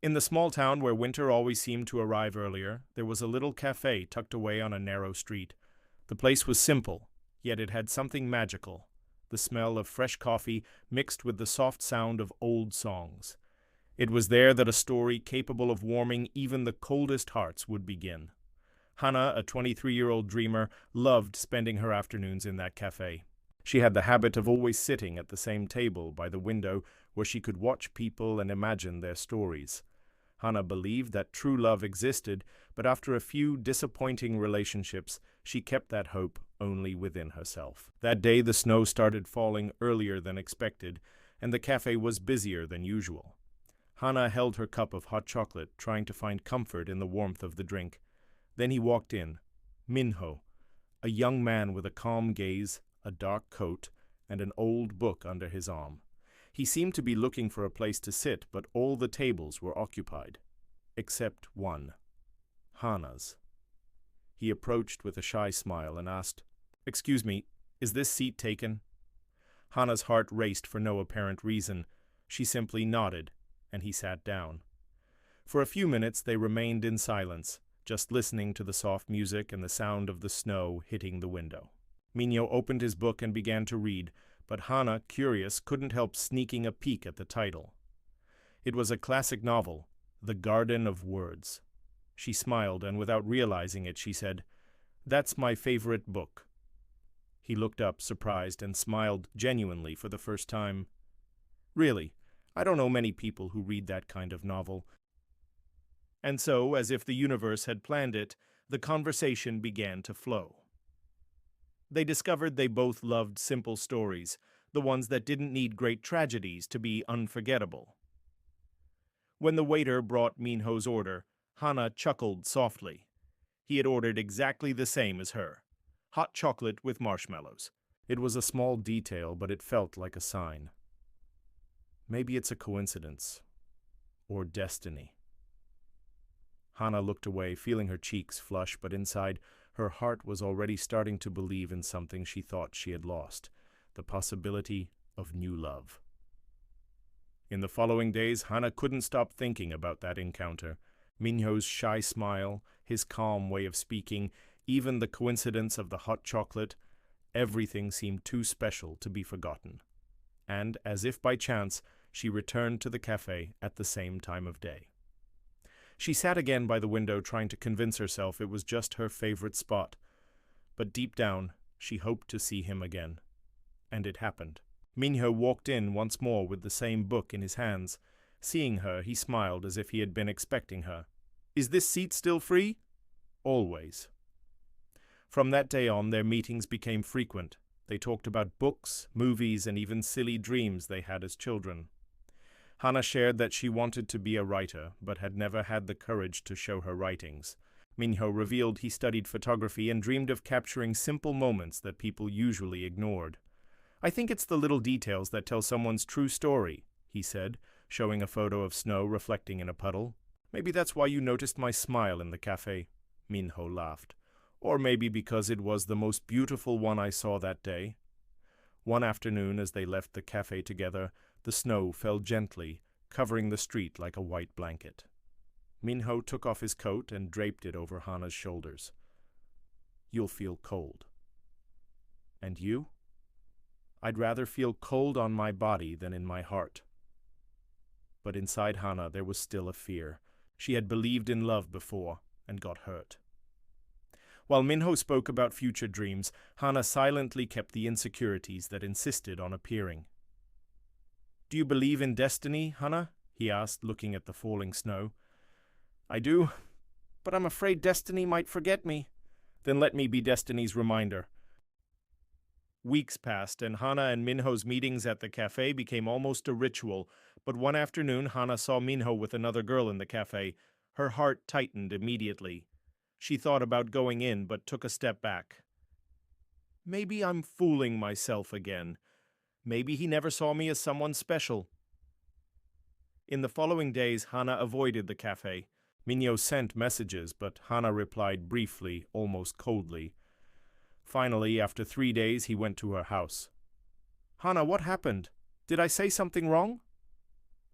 In the small town where winter always seemed to arrive earlier, there was a little cafe tucked away on a narrow street. The place was simple, yet it had something magical, the smell of fresh coffee mixed with the soft sound of old songs. It was there that a story capable of warming even the coldest hearts would begin. Hannah, a 23-year-old dreamer, loved spending her afternoons in that cafe. She had the habit of always sitting at the same table by the window where she could watch people and imagine their stories. Hannah believed that true love existed, but after a few disappointing relationships, she kept that hope only within herself. That day the snow started falling earlier than expected, and the cafe was busier than usual. Hannah held her cup of hot chocolate, trying to find comfort in the warmth of the drink. Then he walked in, Minho, a young man with a calm gaze, a dark coat, and an old book under his arm. He seemed to be looking for a place to sit, but all the tables were occupied, except one, Hannah's. He approached with a shy smile and asked, "Excuse me, is this seat taken?" Hannah's heart raced for no apparent reason. She simply nodded, and he sat down. For a few minutes they remained in silence, just listening to the soft music and the sound of the snow hitting the window. Minho opened his book and began to read, but Hannah, curious, couldn't help sneaking a peek at the title. It was a classic novel, The Garden of Words. She smiled, and without realizing it, she said, "That's my favorite book." He looked up, surprised, and smiled genuinely for the first time. "Really, I don't know many people who read that kind of novel." And so, as if the universe had planned it, the conversation began to flow. They discovered they both loved simple stories, the ones that didn't need great tragedies to be unforgettable. When the waiter brought Minho's order, Hannah chuckled softly. He had ordered exactly the same as her, hot chocolate with marshmallows. It was a small detail, but it felt like a sign. Maybe it's a coincidence, or destiny. Hannah looked away, feeling her cheeks flush, but inside, her heart was already starting to believe in something she thought she had lost, the possibility of new love. In the following days, Hannah couldn't stop thinking about that encounter. Minho's shy smile, his calm way of speaking, even the coincidence of the hot chocolate, everything seemed too special to be forgotten. And, as if by chance, she returned to the cafe at the same time of day. She sat again by the window, trying to convince herself it was just her favorite spot. But deep down, she hoped to see him again. And it happened. Minho walked in once more with the same book in his hands. Seeing her, he smiled as if he had been expecting her. "Is this seat still free?" "Always." From that day on, their meetings became frequent. They talked about books, movies, and even silly dreams they had as children. Hannah shared that she wanted to be a writer, but had never had the courage to show her writings. Minho revealed he studied photography and dreamed of capturing simple moments that people usually ignored. "I think it's the little details that tell someone's true story," he said, showing a photo of snow reflecting in a puddle. "Maybe that's why you noticed my smile in the cafe," Minho laughed. "Or maybe because it was the most beautiful one I saw that day." One afternoon, as they left the cafe together, the snow fell gently, covering the street like a white blanket. Minho took off his coat and draped it over Hannah's shoulders. "You'll feel cold." "And you?" "I'd rather feel cold on my body than in my heart." But inside Hannah there was still a fear. She had believed in love before and got hurt. While Minho spoke about future dreams, Hannah silently kept the insecurities that insisted on appearing. "Do you believe in destiny, Hannah?" he asked, looking at the falling snow. "I do, but I'm afraid destiny might forget me." "Then let me be destiny's reminder." Weeks passed, and Hannah and Minho's meetings at the cafe became almost a ritual, but one afternoon Hannah saw Minho with another girl in the cafe. Her heart tightened immediately. She thought about going in, but took a step back. "Maybe I'm fooling myself again. Maybe he never saw me as someone special." In the following days, Hannah avoided the cafe. Minho sent messages, but Hannah replied briefly, almost coldly. Finally, after 3 days, he went to her house. "Hannah, what happened? Did I say something wrong?"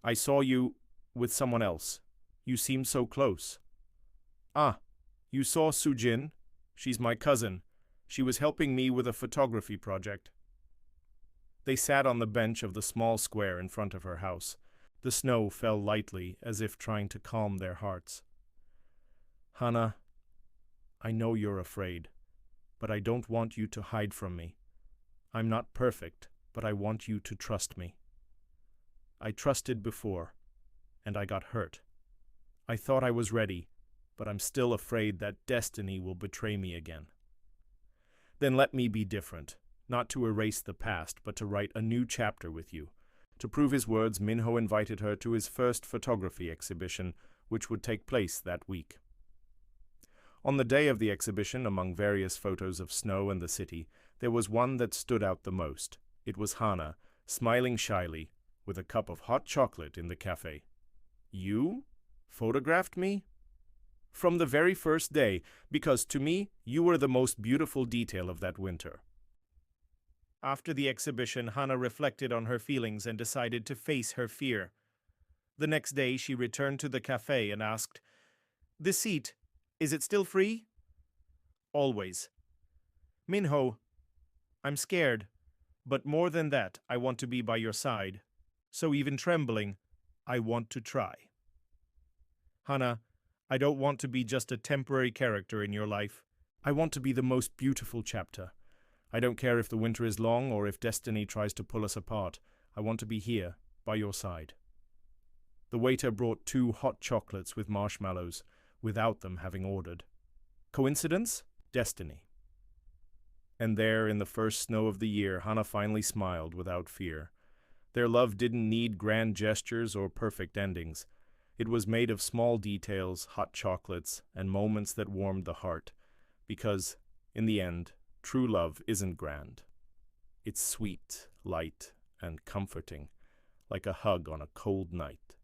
"I saw you with someone else," You seem so close. Ah, you saw Sujin? She's my cousin. She was helping me with a photography project. They sat on the bench of the small square in front of her house. The snow fell lightly, as if trying to calm their hearts. Hana, I know you're afraid, but I don't want you to hide from me. I'm not perfect, but I want you to trust me. I trusted before, and I got hurt. I thought I was ready, but I'm still afraid that destiny will betray me again. Then let me be different, not to erase the past, but to write a new chapter with you. To prove his words, Minho invited her to his first photography exhibition, which would take place that week. On the day of the exhibition, among various photos of snow and the city, there was one that stood out the most. It was Hana, smiling shyly, with a cup of hot chocolate in the cafe. You photographed me? From the very first day, because to me, you were the most beautiful detail of that winter. After the exhibition, Hana reflected on her feelings and decided to face her fear. The next day, she returned to the cafe and asked, "This seat, is it still free?" "Always." "Minho, I'm scared, but more than that, I want to be by your side. So even trembling, I want to try." "Hana, I don't want to be just a temporary character in your life. I want to be the most beautiful chapter. I don't care if the winter is long or if destiny tries to pull us apart. I want to be here, by your side." The waiter brought 2 hot chocolates with marshmallows, without them having ordered. Coincidence? Destiny. And there, in the first snow of the year, Hana finally smiled without fear. Their love didn't need grand gestures or perfect endings. It was made of small details, hot chocolates, and moments that warmed the heart. Because, in the end, true love isn't grand. It's sweet, light, and comforting, like a hug on a cold night.